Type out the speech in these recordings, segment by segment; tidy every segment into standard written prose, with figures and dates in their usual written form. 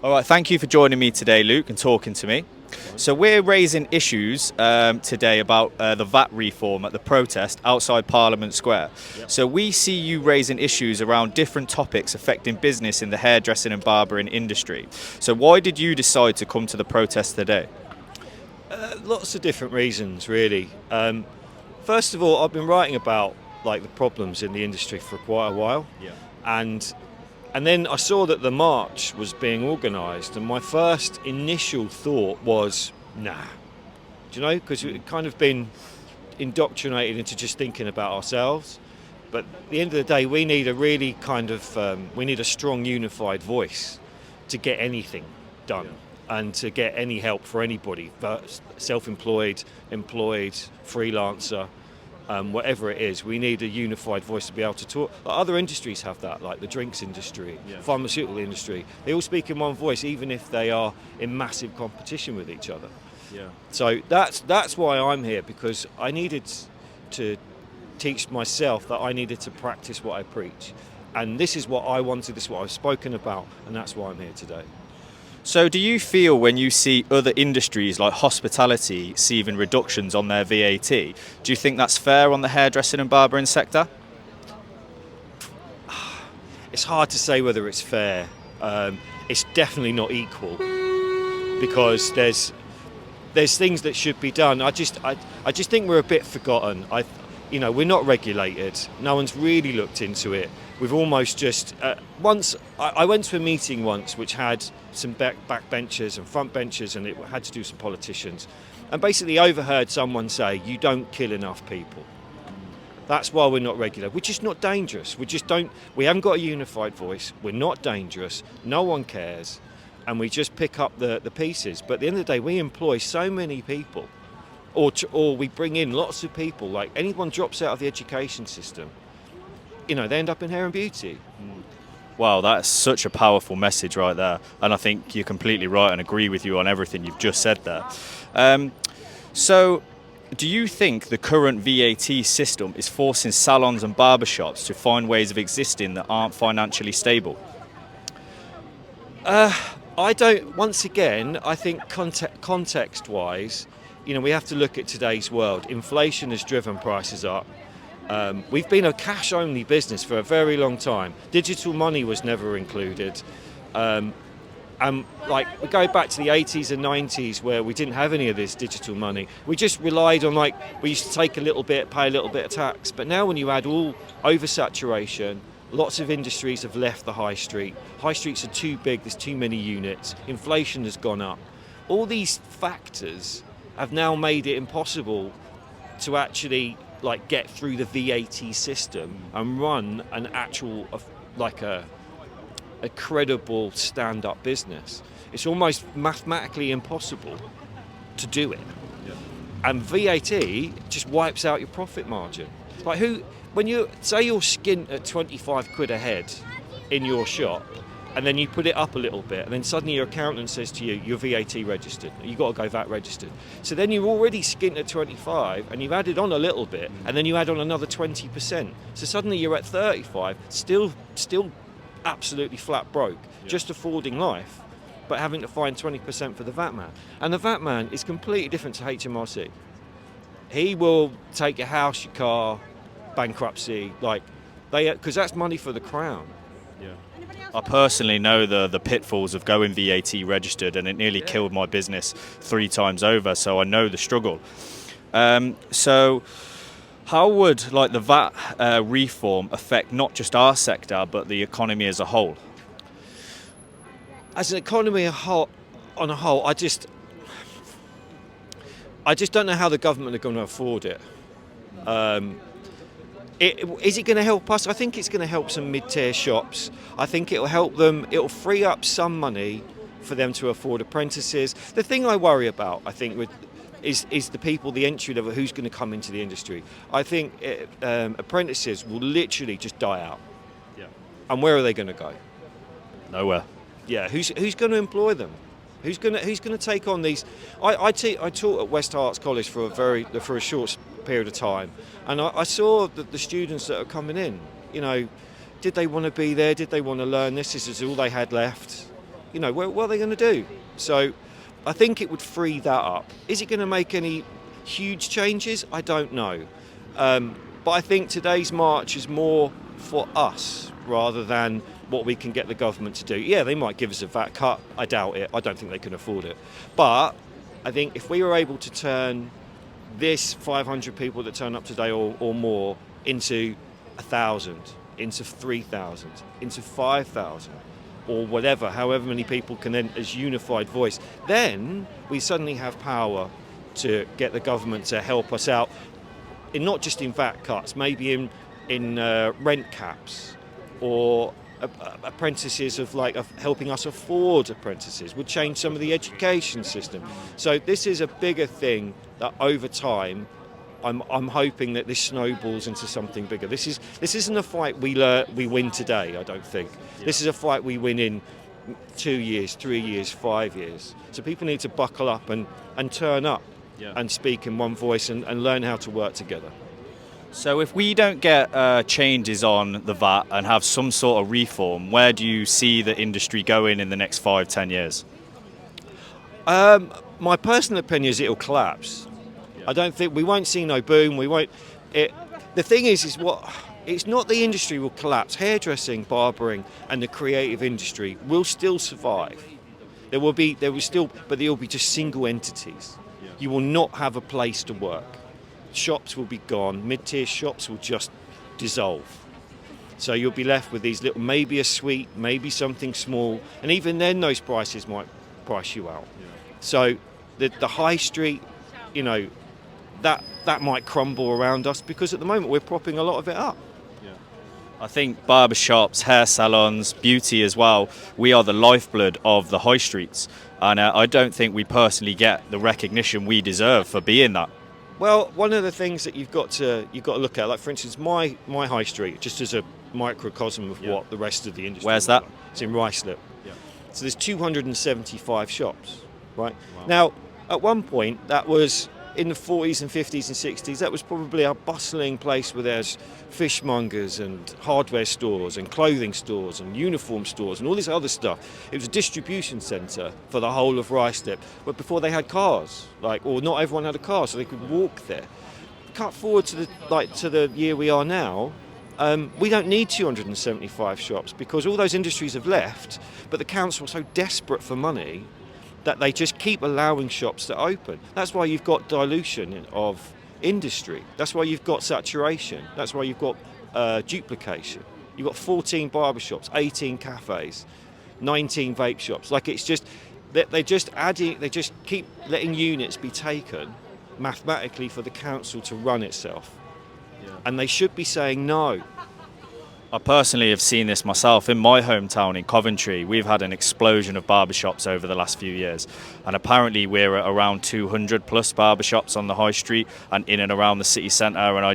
All right, thank you for joining me today, Luke, and talking to me. So we're raising issues today about the VAT reform at the protest outside Parliament Square. Yep. So we see you raising issues around different topics affecting business in the hairdressing and barbering industry. So why did you decide to come to the protest today? Lots of different reasons, really. First of all, I've been writing about the problems in the industry for quite a while, Yeah. and then I saw that the march was being organised, and my first initial thought was, nah. Do you know? Because we've kind of been indoctrinated into just thinking about ourselves. But at the end of the day, we need a really we need a strong, unified voice to get anything done. Yeah. And to get any help for anybody, self-employed, employed, freelancer, whatever it is, we need a unified voice to be able to talk. Other industries have that, like the drinks industry, Yeah. pharmaceutical industry. They all speak in one voice, even if they are in massive competition with each other. Yeah. So that's why I'm here, because I needed to teach myself that I needed to practice what I preach. And this is what I wanted, this is what I've spoken about, and that's why I'm here today. So do you feel when you see other industries like hospitality receiving reductions on their VAT, do you think that's fair on the hairdressing and barbering sector? It's hard to say whether it's fair. It's definitely not equal, because there's things that should be done. I just think we're a bit forgotten. We're not regulated. No one's really looked into it. We've almost just once. I went to a meeting once which had some back benchers and front benchers, and it had to do some politicians, and basically overheard someone say, "You don't kill enough people." That's why we're not regulated. We're just not dangerous. We haven't got a unified voice. We're not dangerous. No one cares, and we just pick up the pieces. But at the end of the day, we employ so many people, or we bring in lots of people. Like, anyone drops out of the education system, they end up in hair and beauty. Wow, that's such a powerful message right there. And I think you're completely right and agree with you on everything you've just said there. So do you think the current VAT system is forcing salons and barbershops to find ways of existing that aren't financially stable? I don't. Once again, I think context-wise, we have to look at today's world. Inflation has driven prices up. We've been a cash-only business for a very long time. Digital money was never included. We go back to the 80s and 90s, where we didn't have any of this digital money. We just relied on, we used to take a little bit, pay a little bit of tax. But now when you add all oversaturation, lots of industries have left the high street. High streets are too big, there's too many units. Inflation has gone up. All these factors have now made it impossible to actually get through the VAT system and run an actual a credible stand-up business. It's almost mathematically impossible to do it. Yeah. And VAT just wipes out your profit margin. When you say you're skint at 25 quid a head in your shop, and then you put it up a little bit, and then suddenly your accountant says to you, you're VAT registered, you've got to go VAT registered. So then you're already skint at 25, and you've added on a little bit, and then you add on another 20%. So suddenly you're at 35, still absolutely flat broke, just affording life, but having to find 20% for the VAT man. And the VAT man is completely different to HMRC. He will take your house, your car, bankruptcy, because that's money for the Crown. Yeah. I personally know the pitfalls of going VAT registered, and it nearly killed my business 3 times over, so I know the struggle. So how would the VAT reform affect not just our sector but the economy as a whole? As an economy on a whole, I just don't know how the government are going to afford it. Is it going to help us? I think it's going to help some mid-tier shops. I think it'll help them. It'll free up some money for them to afford apprentices. The thing I worry about, I think, is the people, the entry level, who's going to come into the industry. I think apprentices will literally just die out. Yeah. And where are they going to go? Nowhere. Yeah. Who's going to employ them? Who's going to take on these? I taught at West Herts College for a short period of time, and I saw the students that are coming in. Did they want to be there? Did they want to learn this? This is all they had left. what are they going to do? So I think it would free that up. Is it going to make any huge changes? I don't know. But I think today's march is more for us rather than what we can get the government to do. Yeah, they might give us a VAT cut. I doubt it. I don't think they can afford it. But I think if we were able to turn this 500 people that turn up today or more into 1,000, into 3,000, into 5,000, or whatever, however many people can then, as unified voice, then we suddenly have power to get the government to help us out, in not just in VAT cuts, maybe in rent caps, or apprentices of helping us afford apprentices, would change some of the education system. So this is a bigger thing that over time I'm hoping that this snowballs into something bigger. This isn't a fight we win today, I don't think. Yeah. This is a fight we win in 2 years, 3 years, 5 years. So people need to buckle up and turn up, yeah, and speak in one voice and learn how to work together. So if we don't get changes on the VAT and have some sort of reform, where do you see the industry going in the next 5-10 years? My personal opinion is it'll collapse. I don't think we won't see no boom. We won't. The thing is it's not the industry will collapse. Hairdressing, barbering, and the creative industry will still survive. There will still, but they will be just single entities. Yeah. You will not have a place to work. Shops will be gone. Mid-tier shops will just dissolve. So you'll be left with these little, maybe a suite, maybe something small, and even then those prices might price you out. Yeah. So the high street, that might crumble around us because at the moment we're propping a lot of it up. Yeah. I think barbershops, hair salons, beauty as well, we are the lifeblood of the high streets, and I don't think we personally get the recognition we deserve for being that. Well, one of the things that you've got to look at, like for instance, my high street, just as a microcosm of, yeah, what the rest of the industry. Where's that? It's in Ruislip. Yeah. So there's 275 shops, right? Wow. Now, at one point, that was in the 40s and 50s and 60s. That was probably a bustling place where there's fishmongers and hardware stores and clothing stores and uniform stores and all this other stuff. It was a distribution centre for the whole of Ruislip, but before they had cars, or not everyone had a car, so they could walk there. Cut forward to the year we are now. We don't need 275 shops because all those industries have left, but the council are so desperate for money that they just keep allowing shops to open. That's why you've got dilution of industry. That's why you've got saturation. That's why you've got duplication. You've got 14 barbershops, 18 cafes, 19 vape shops. It's just they're just adding. They just keep letting units be taken mathematically for the council to run itself. Yeah. And they should be saying no. I personally have seen this myself in my hometown in Coventry. We've had an explosion of barbershops over the last few years, and apparently we're at around 200 plus barbershops on the high street and in and around the city centre, and I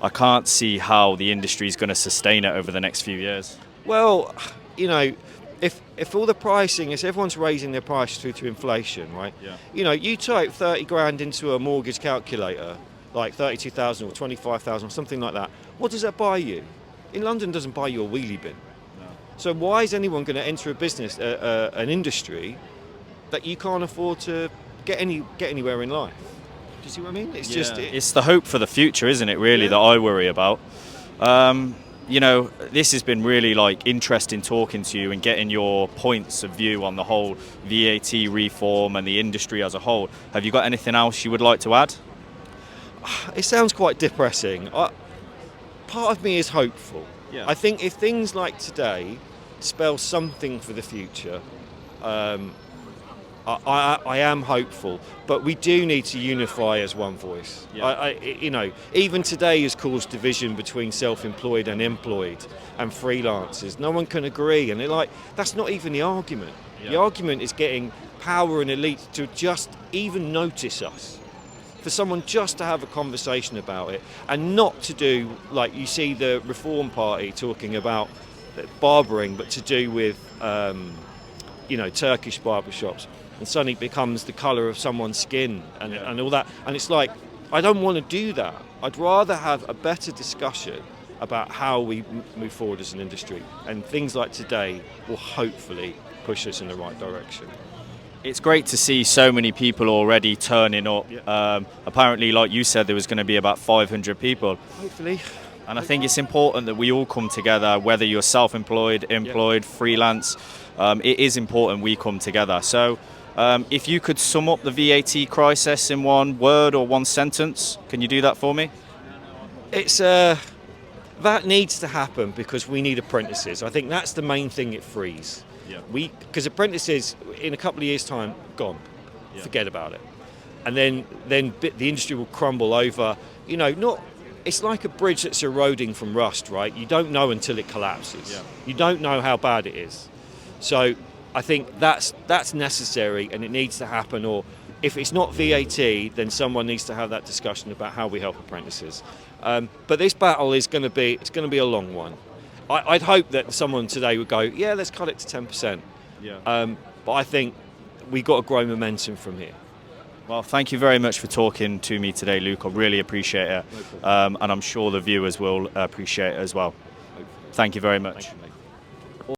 can't see how the industry is going to sustain it over the next few years. Well, if all the pricing is everyone's raising their prices through to inflation, right? Yeah. You type 30 grand into a mortgage calculator, like 32,000 or 25,000 or something like that. What does that buy you? In London, doesn't buy you a wheelie bin. No. So why is anyone going to enter a business, an industry, that you can't afford to get anywhere in life? Do you see what I mean? It's it's the hope for the future, isn't it? Really, yeah, that I worry about. This has been really interesting talking to you and getting your points of view on the whole VAT reform and the industry as a whole. Have you got anything else you would like to add? It sounds quite depressing. Part of me is hopeful. Yeah. I think if things like today spell something for the future, I am hopeful. But we do need to unify as one voice. Yeah. Even today has caused division between self-employed and employed and freelancers. No one can agree, and that's not even the argument. Yeah. The argument is getting power and elite to just even notice us. For someone just to have a conversation about it and not to do like you see the Reform Party talking about barbering, but to do with Turkish barbershops, and suddenly it becomes the colour of someone's skin and all that, and it's like, I don't want to do that. I'd rather have a better discussion about how we move forward as an industry, and things like today will hopefully push us in the right direction. It's great to see so many people already turning up. Apparently, like you said, there was going to be about 500 people. Hopefully. And I think it's important that we all come together, whether you're self-employed, employed, freelance. It is important we come together. So if you could sum up the VAT crisis in one word or one sentence, can you do that for me? It's that needs to happen because we need apprentices. I think that's the main thing it frees. Because apprentices, in a couple of years' time, gone. Forget about it. And then the industry will crumble over. It's like a bridge that's eroding from rust, right? You don't know until it collapses. You don't know how bad it is. So I think that's necessary and it needs to happen. Or if it's not VAT, then someone needs to have that discussion about how we help apprentices. But this battle is going to be a long one. I'd hope that someone today would go, yeah, let's cut it to 10%. But I think we've got to grow momentum from here. Well, thank you very much for talking to me today, Luke. I really appreciate it. And I'm sure the viewers will appreciate it as well. Thank you very much.